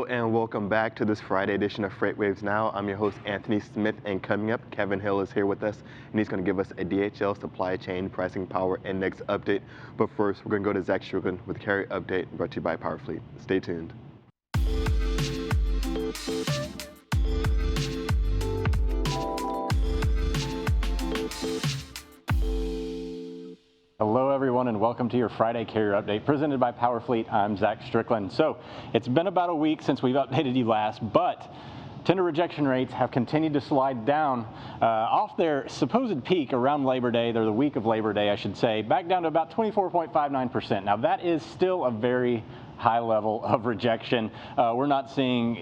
Hello and welcome back to this Friday edition of FreightWaves Now. I'm your host Anthony Smith, and coming up, Kevin Hill is here with us, and he's going to give us a DHL supply chain pricing power index update. But first, we're going to go to Zach Strickland with Carrier Update, brought to you by PowerFleet. Stay tuned. Hello everyone and welcome to your Friday Carrier Update presented by PowerFleet. I'm Zach Strickland. So it's been about a week since we've updated you last, but tender rejection rates have continued to slide down off their supposed peak around Labor Day, or the week of Labor Day I should say, back down to about 24.59%. Now that is still a very high level of rejection. We're not seeing,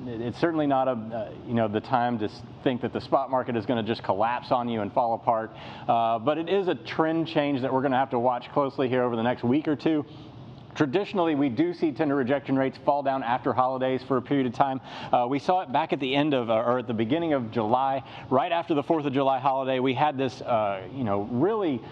it's certainly not the time to think that the spot market is going to just collapse on you and fall apart. But it is a trend change that we're going to have to watch closely here over the next week or two. Traditionally, we do see tender rejection rates fall down after holidays for a period of time. We saw it back at the end of, or at the beginning of July, right after the 4th of July holiday. We had this, really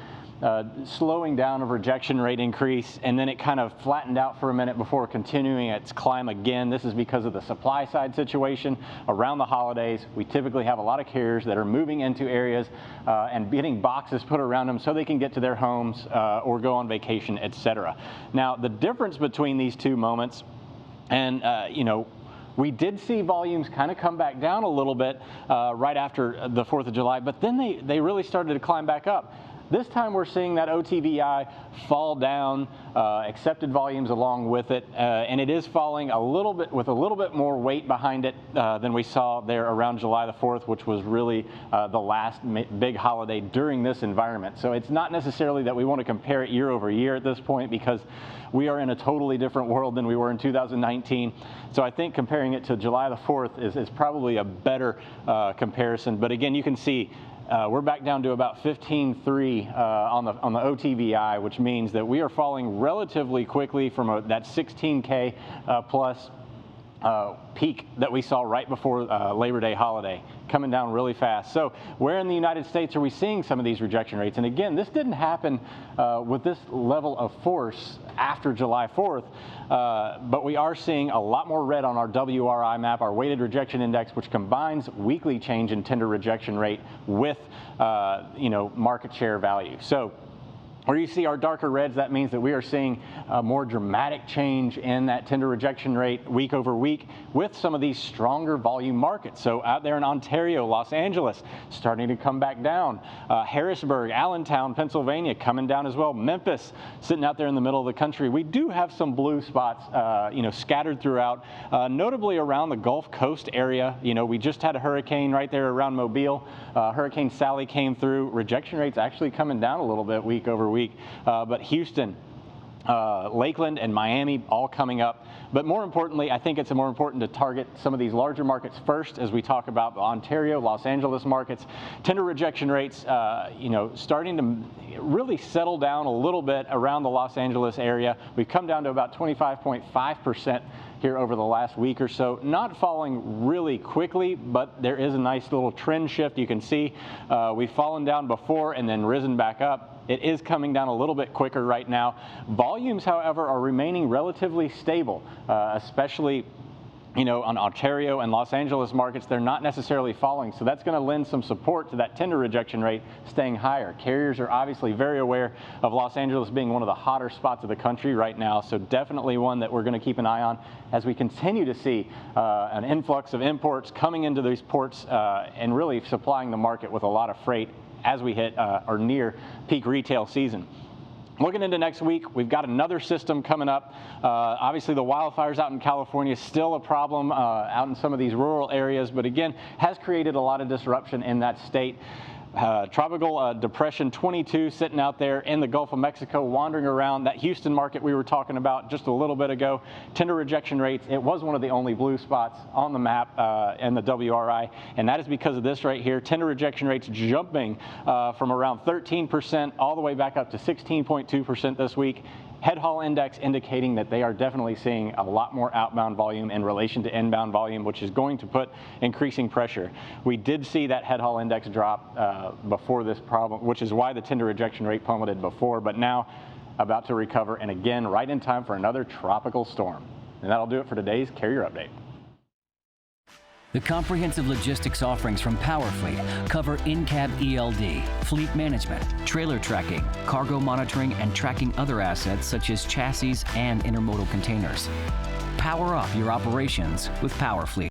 slowing down of rejection rate increase, and then it kind of flattened out for a minute before continuing its climb again. This is because of the supply side situation around the holidays. We typically have a lot of carriers that are moving into areas and getting boxes put around them so they can get to their homes or go on vacation, etc. Now, the difference between these two moments, and we did see volumes kind of come back down a little bit right after the 4th of July, but then they really started to climb back up. This time we're seeing that OTVI fall down, accepted volumes along with it, and it is falling a little bit with a little bit more weight behind it than we saw there around July the 4th, which was really the last big holiday during this environment. So it's not necessarily that we want to compare it year over year at this point, because we are in a totally different world than we were in 2019. So I think comparing it to July the 4th is probably a better comparison. But again, you can see we're back down to about 15.3 on the OTVI, which means that we are falling relatively quickly from that 16K plus peak that we saw right before Labor Day holiday, coming down really fast. So where in the United States are we seeing some of these rejection rates? And again, this didn't happen with this level of force after July 4th, but we are seeing a lot more red on our WRI map, our weighted rejection index, which combines weekly change in tender rejection rate with market share value. So where you see our darker reds, that means that we are seeing a more dramatic change in that tender rejection rate week over week with some of these stronger volume markets. So out there in Ontario, Los Angeles, starting to come back down. Harrisburg, Allentown, Pennsylvania, coming down as well. Memphis, sitting out there in the middle of the country. We do have some blue spots, scattered throughout, notably around the Gulf Coast area. We just had a hurricane right there around Mobile. Hurricane Sally came through. Rejection rates actually coming down a little bit week over week. But Houston, Lakeland, and Miami all coming up. But more importantly, I think it's more important to target some of these larger markets first as we talk about the Ontario, Los Angeles markets. Tender rejection rates, starting to really settle down a little bit around the Los Angeles area. We've come down to about 25.5% here over the last week or so. Not falling really quickly, but there is a nice little trend shift. You can see we've fallen down before and then risen back up. It is coming down a little bit quicker right now. Volumes, however, are remaining relatively stable, especially on Ontario and Los Angeles markets. They're not necessarily falling, so that's going to lend some support to that tender rejection rate staying higher. Carriers are obviously very aware of Los Angeles being one of the hotter spots of the country right now, so definitely one that we're going to keep an eye on as we continue to see an influx of imports coming into these ports and really supplying the market with a lot of freight as we hit or near peak retail season. Looking into next week, we've got another system coming up. Obviously, the wildfires out in California is still a problem out in some of these rural areas, but again, has created a lot of disruption in that state. Tropical Depression 22 sitting out there in the Gulf of Mexico, wandering around that Houston market we were talking about just a little bit ago. Tender rejection rates, it was one of the only blue spots on the map in the WRI, and that is because of this right here. Tender rejection rates jumping from around 13% all the way back up to 16.2% this week. Head haul index indicating that they are definitely seeing a lot more outbound volume in relation to inbound volume, which is going to put increasing pressure. We did see that head haul index drop before this problem, which is why the tender rejection rate plummeted before, but now about to recover, and again, right in time for another tropical storm. And that'll do it for today's Carrier Update. The comprehensive logistics offerings from PowerFleet cover in-cab ELD, fleet management, trailer tracking, cargo monitoring, and tracking other assets such as chassis and intermodal containers. Power up your operations with PowerFleet.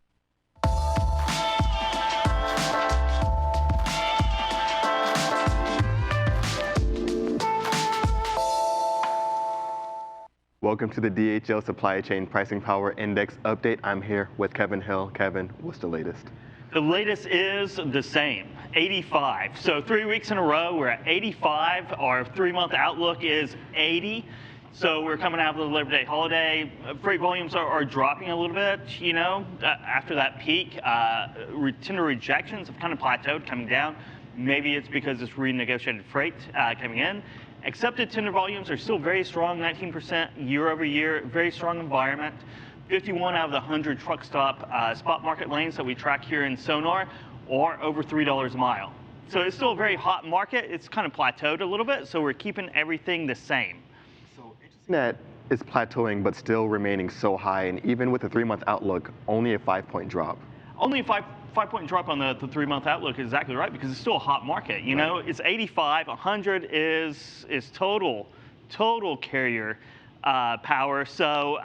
Welcome to the DHL Supply Chain Pricing Power Index update. I'm here with Kevin Hill. Kevin, what's the latest? The latest is the same, 85. So 3 weeks in a row, we're at 85. Our 3-month outlook is 80. So we're coming out of the Labor Day holiday. Freight volumes are dropping a little bit, after that peak. Tender rejections have kind of plateaued, coming down. Maybe it's because it's renegotiated freight coming in. Accepted tender volumes are still very strong, 19% year over year, very strong environment. 51 out of the 100 truck stop spot market lanes that we track here in Sonar are over $3 a mile. So it's still a very hot market. It's kind of plateaued a little bit, so we're keeping everything the same. So interesting that it's plateauing, but still remaining so high, and even with the 3-month outlook, only a 5-point drop. Only a five-point drop on the 3-month outlook is exactly right, because it's still a hot market. You know, it's 85, 100 is total carrier power. So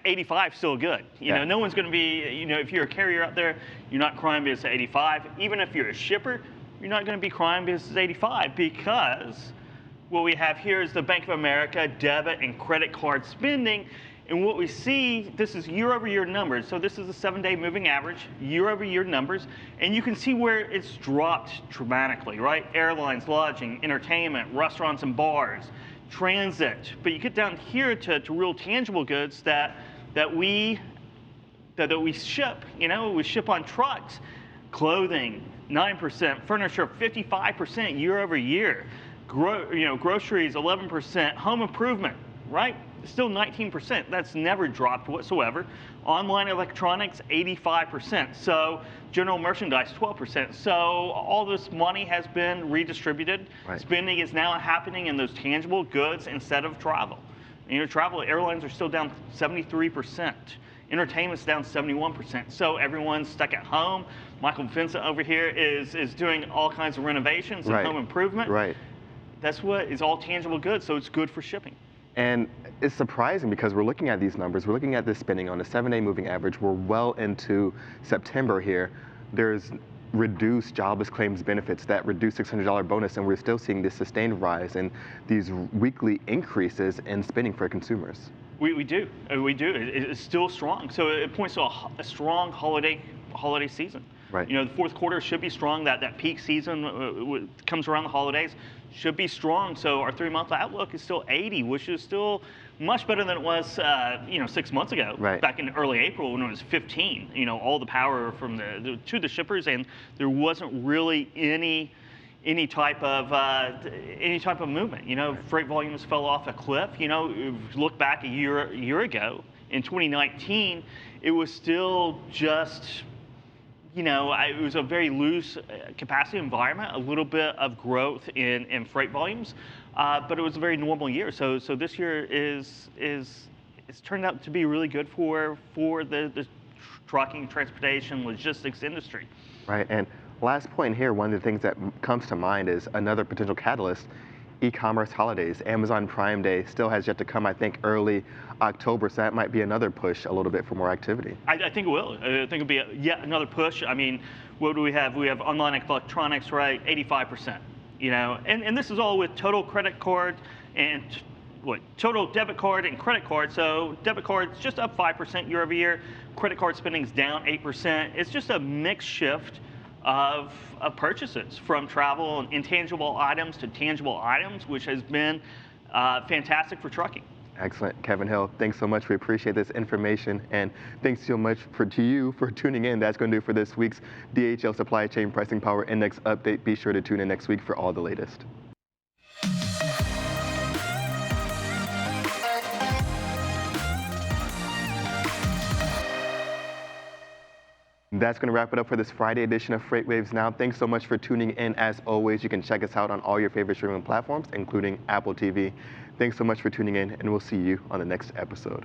85 is still good. You know, no one's going to be, if you're a carrier out there, you're not crying because it's 85. Even if you're a shipper, you're not going to be crying because it's 85, because what we have here is the Bank of America debit and credit card spending. And what we see, this is year-over-year numbers. So this is a 7-day moving average, year-over-year numbers. And you can see where it's dropped dramatically, right? Airlines, lodging, entertainment, restaurants and bars, transit. But you get down here to real tangible goods that we ship. We ship on trucks. Clothing, 9%. Furniture, 55% year-over-year. Groceries, 11%. Home improvement, right? Still 19%. That's never dropped whatsoever. Online electronics, 85%. So general merchandise, 12%. So all this money has been redistributed. Right. Spending is now happening in those tangible goods instead of travel. Travel, airlines are still down 73%. Entertainment's down 71%. So everyone's stuck at home. Michael Vincent over here is doing all kinds of renovations and home improvement. Right. That's what is all tangible goods, so it's good for shipping. And it's surprising because we're looking at these numbers, we're looking at this spending on a 7-day moving average. We're well into September here. There's reduced jobless claims benefits, that reduced $600 bonus, and we're still seeing this sustained rise in these weekly increases in spending for consumers. We do. It's still strong. So it points to a strong holiday season. Right. The fourth quarter should be strong. That peak season comes around the holidays, should be strong. So our 3-month outlook is still 80, which is still much better than it was 6 months ago. Right. Back in early April when it was 15. All the power from to the shippers, and there wasn't really any type of movement. Freight volumes fell off a cliff. If you look back a year ago in 2019, it was still just. It was a very loose capacity environment, a little bit of growth in freight volumes, but it was a very normal year. So this year it's turned out to be really good for the trucking, transportation, logistics industry. Right, and last point here, one of the things that comes to mind is another potential catalyst, e-commerce holidays. Amazon Prime Day still has yet to come, I think, early October, so that might be another push a little bit for more activity. I think it will. I think it'll be yet another push. I mean, what do we have? We have online electronics, right? 85%. And this is all with total credit card and total debit card and credit card. So debit card's just up 5% year over year. Credit card spending's down 8%. It's just a mixed shift of purchases from travel and intangible items to tangible items, which has been fantastic for trucking. Excellent. Kevin Hill, thanks so much. We appreciate this information, and thanks so much to you for tuning in. That's going to do it for this week's DHL Supply Chain Pricing Power Index update. Be sure to tune in next week for all the latest. That's going to wrap it up for this Friday edition of FreightWaves Now. Thanks so much for tuning in. As always, you can check us out on all your favorite streaming platforms, including Apple TV. Thanks so much for tuning in, and we'll see you on the next episode.